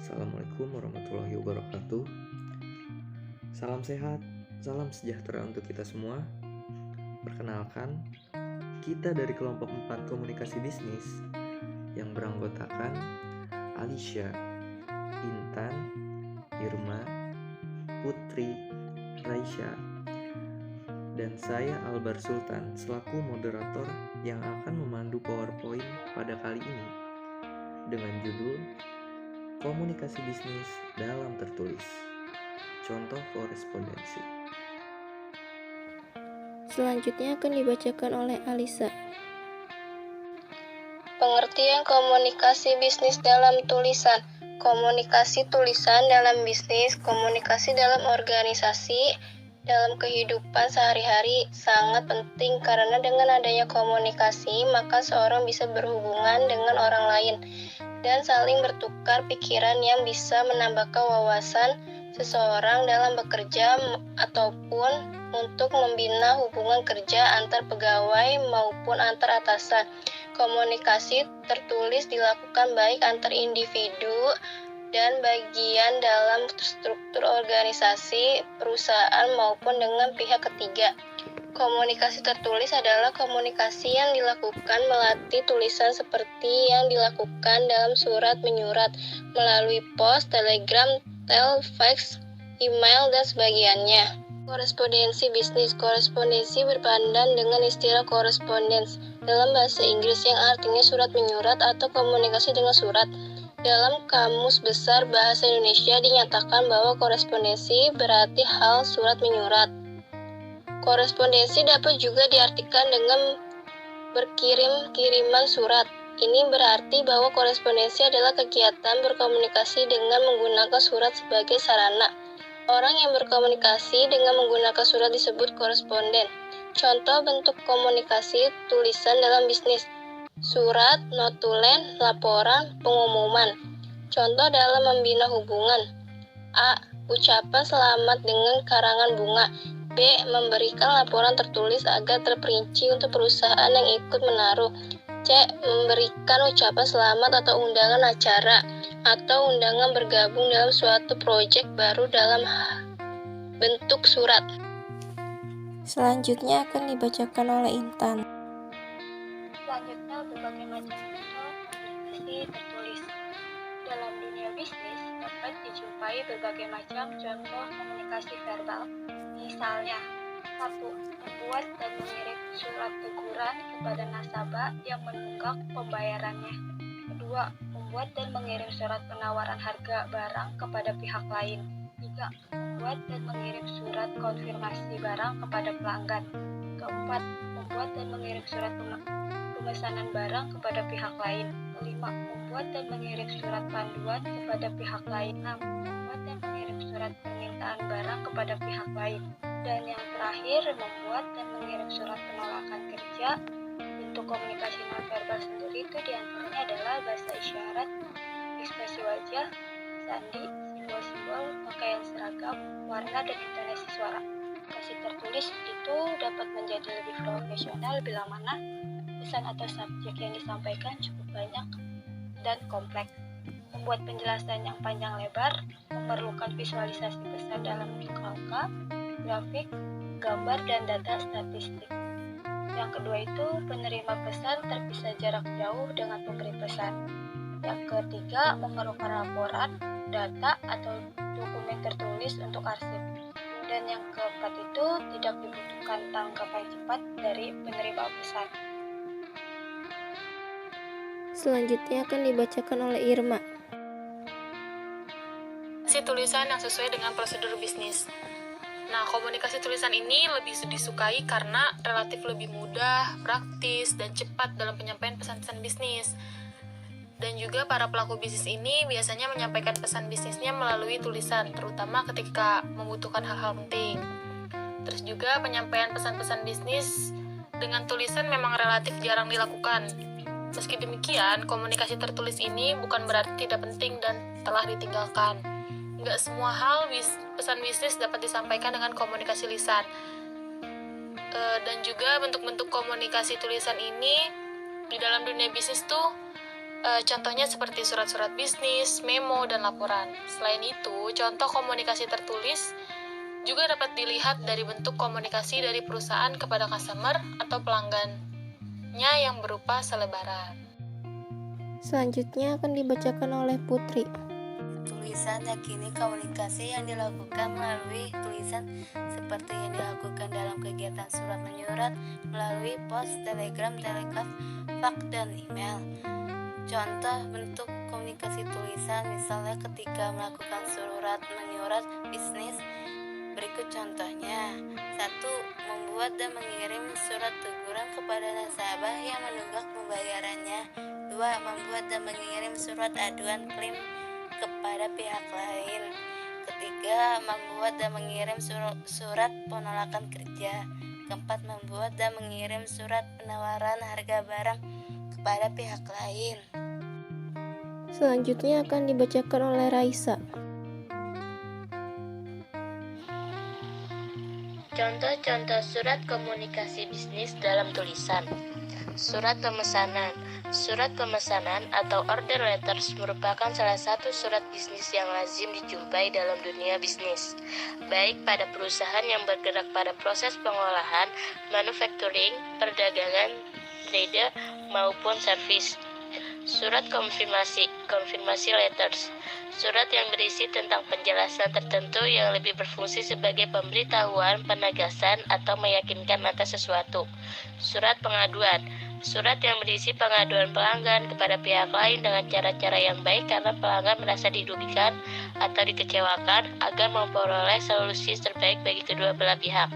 Assalamualaikum warahmatullahi wabarakatuh. Salam sehat, salam sejahtera untuk kita semua. Perkenalkan, kita dari kelompok 4 komunikasi bisnis yang beranggotakan Alicia, Intan, Irma, Putri, Raisya, dan saya Albar Sultan selaku moderator yang akan memandu PowerPoint pada kali ini dengan judul Komunikasi Bisnis dalam Tertulis. Contoh korespondensi. Selanjutnya akan dibacakan oleh Alisa. Pengertian komunikasi bisnis dalam tulisan. Komunikasi tulisan dalam bisnis, komunikasi dalam organisasi, dalam kehidupan sehari-hari sangat penting karena dengan adanya komunikasi maka seorang bisa berhubungan dengan orang lain dan saling bertukar pikiran yang bisa menambahkan wawasan seseorang dalam bekerja ataupun untuk membina hubungan kerja antar pegawai maupun antar atasan. Komunikasi tertulis dilakukan baik antar individu dan bagian dalam struktur organisasi, perusahaan maupun dengan pihak ketiga. Komunikasi tertulis adalah komunikasi yang dilakukan melalui tulisan seperti yang dilakukan dalam surat menyurat, melalui pos, telegram, fax, email, dan sebagainya. Korespondensi bisnis. Korespondensi berpandan dengan istilah correspondence dalam bahasa Inggris yang artinya surat menyurat atau komunikasi dengan surat. Dalam Kamus Besar Bahasa Indonesia dinyatakan bahwa korespondensi berarti hal surat menyurat. Korespondensi dapat juga diartikan dengan berkirim-kiriman surat. Ini berarti bahwa korespondensi adalah kegiatan berkomunikasi dengan menggunakan surat sebagai sarana. Orang yang berkomunikasi dengan menggunakan surat disebut koresponden. Contoh bentuk komunikasi tulisan dalam bisnis. Surat, notulen, laporan, pengumuman. Contoh dalam membina hubungan. A. Ucapan selamat dengan karangan bunga. B. Memberikan laporan tertulis agar terperinci untuk perusahaan yang ikut menaruh. C. Memberikan ucapan selamat atau undangan acara atau undangan bergabung dalam suatu proyek baru dalam bentuk surat. Selanjutnya akan dibacakan oleh Intan. Selanjutnya berbagai macam contoh komunikasi tertulis. Dalam dunia bisnis dapat dijumpai berbagai macam contoh komunikasi verbal. Misalnya, 1. Membuat dan mengirim surat teguran kepada nasabah yang menunggak pembayarannya. 2. Membuat dan mengirim surat penawaran harga barang kepada pihak lain. 3. Membuat dan mengirim surat konfirmasi barang kepada pelanggan. 4. Membuat dan mengirim surat pemesanan barang kepada pihak lain. 5. Membuat dan mengirim surat panduan kepada pihak lain. 6. Membuat dan mengirim surat permintaan barang kepada pihak lain. Dan yang terakhir, membuat dan mengirim surat penolakan kerja. Bentuk komunikasi nonverbal sendiri itu diantaranya adalah bahasa isyarat, ekspresi wajah, sandi, simbol-simbol, pakaian seragam, warna, dan intonasi suara. Komunikasi tertulis itu dapat menjadi lebih profesional bila mana pesan atau subjek yang disampaikan cukup banyak dan kompleks. Membuat penjelasan yang panjang lebar, memerlukan visualisasi pesan dalam bentuk angka, grafik, gambar, dan data statistik. Yang kedua itu, penerima pesan terpisah jarak jauh dengan pemberi pesan. Yang ketiga, memerlukan laporan, data, atau dokumen tertulis untuk arsip. Dan yang keempat itu, tidak dibutuhkan tanggapan cepat dari penerima pesan. Selanjutnya akan dibacakan oleh Irma. Tulisan yang sesuai dengan prosedur bisnis. Nah, komunikasi tulisan ini lebih disukai karena relatif lebih mudah, praktis, dan cepat dalam penyampaian pesan-pesan bisnis. Dan juga para pelaku bisnis ini biasanya menyampaikan pesan bisnisnya melalui tulisan, terutama ketika membutuhkan hal-hal penting. Terus juga penyampaian pesan-pesan bisnis dengan tulisan memang relatif jarang dilakukan. Meski demikian, komunikasi tertulis ini bukan berarti tidak penting dan telah ditinggalkan. Nggak semua hal pesan bisnis dapat disampaikan dengan komunikasi lisan. Dan juga bentuk-bentuk komunikasi tulisan ini di dalam dunia bisnis tuh Contohnya seperti surat-surat bisnis, memo, dan laporan. Selain itu, contoh komunikasi tertulis juga dapat dilihat dari bentuk komunikasi dari perusahaan kepada customer atau pelanggannya yang berupa selebaran. Selanjutnya akan dibacakan oleh Putri. Tulisan yakini komunikasi yang dilakukan melalui tulisan seperti yang dilakukan dalam kegiatan surat menyurat, melalui pos, telegram, telegraf, fax, dan email. Contoh bentuk komunikasi tulisan misalnya ketika melakukan surat menyurat bisnis. Berikut contohnya. 1. Membuat dan mengirim surat teguran kepada nasabah yang menunggak pembayarannya. 2. Membuat dan mengirim surat aduan klaim kepada pihak lain. 3. Membuat dan mengirim surat penolakan kerja. 4. Membuat dan mengirim surat penawaran harga barang kepada pihak lain. Selanjutnya akan dibacakan oleh Raisa. Contoh-contoh surat komunikasi bisnis dalam tulisan. Surat pemesanan. Surat pemesanan atau order letters merupakan salah satu surat bisnis yang lazim dijumpai dalam dunia bisnis, baik pada perusahaan yang bergerak pada proses pengolahan, manufacturing, perdagangan, trade, maupun servis. Surat konfirmasi letters. Surat yang berisi tentang penjelasan tertentu yang lebih berfungsi sebagai pemberitahuan, penegasan, atau meyakinkan atas sesuatu. Surat pengaduan. Surat yang berisi pengaduan pelanggan kepada pihak lain dengan cara-cara yang baik karena pelanggan merasa dirugikan atau dikecewakan agar memperoleh solusi terbaik bagi kedua belah pihak.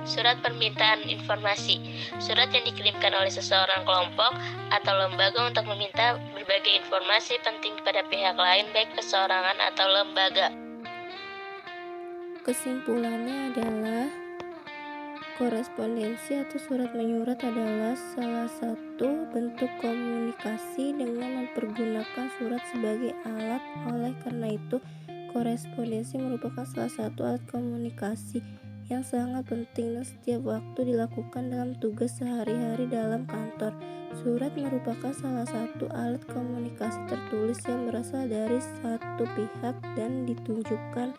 Surat permintaan informasi. Surat yang dikirimkan oleh seseorang kelompok atau lembaga untuk meminta berbagai informasi penting kepada pihak lain baik perseorangan atau lembaga. Kesimpulannya adalah korespondensi atau surat menyurat adalah salah satu bentuk komunikasi dengan mempergunakan surat sebagai alat. Oleh karena itu, korespondensi merupakan salah satu alat komunikasi yang sangat penting dan setiap waktu dilakukan dalam tugas sehari-hari dalam kantor. Surat merupakan salah satu alat komunikasi tertulis yang berasal dari satu pihak dan ditunjukkan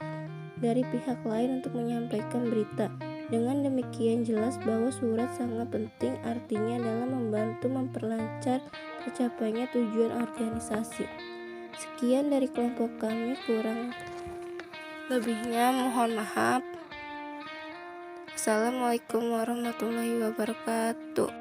dari pihak lain untuk menyampaikan berita. Dengan demikian jelas bahwa surat sangat penting, artinya dalam membantu memperlancar tercapainya tujuan organisasi. Sekian dari kelompok kami, kurang lebihnya mohon maaf. Assalamualaikum warahmatullahi wabarakatuh.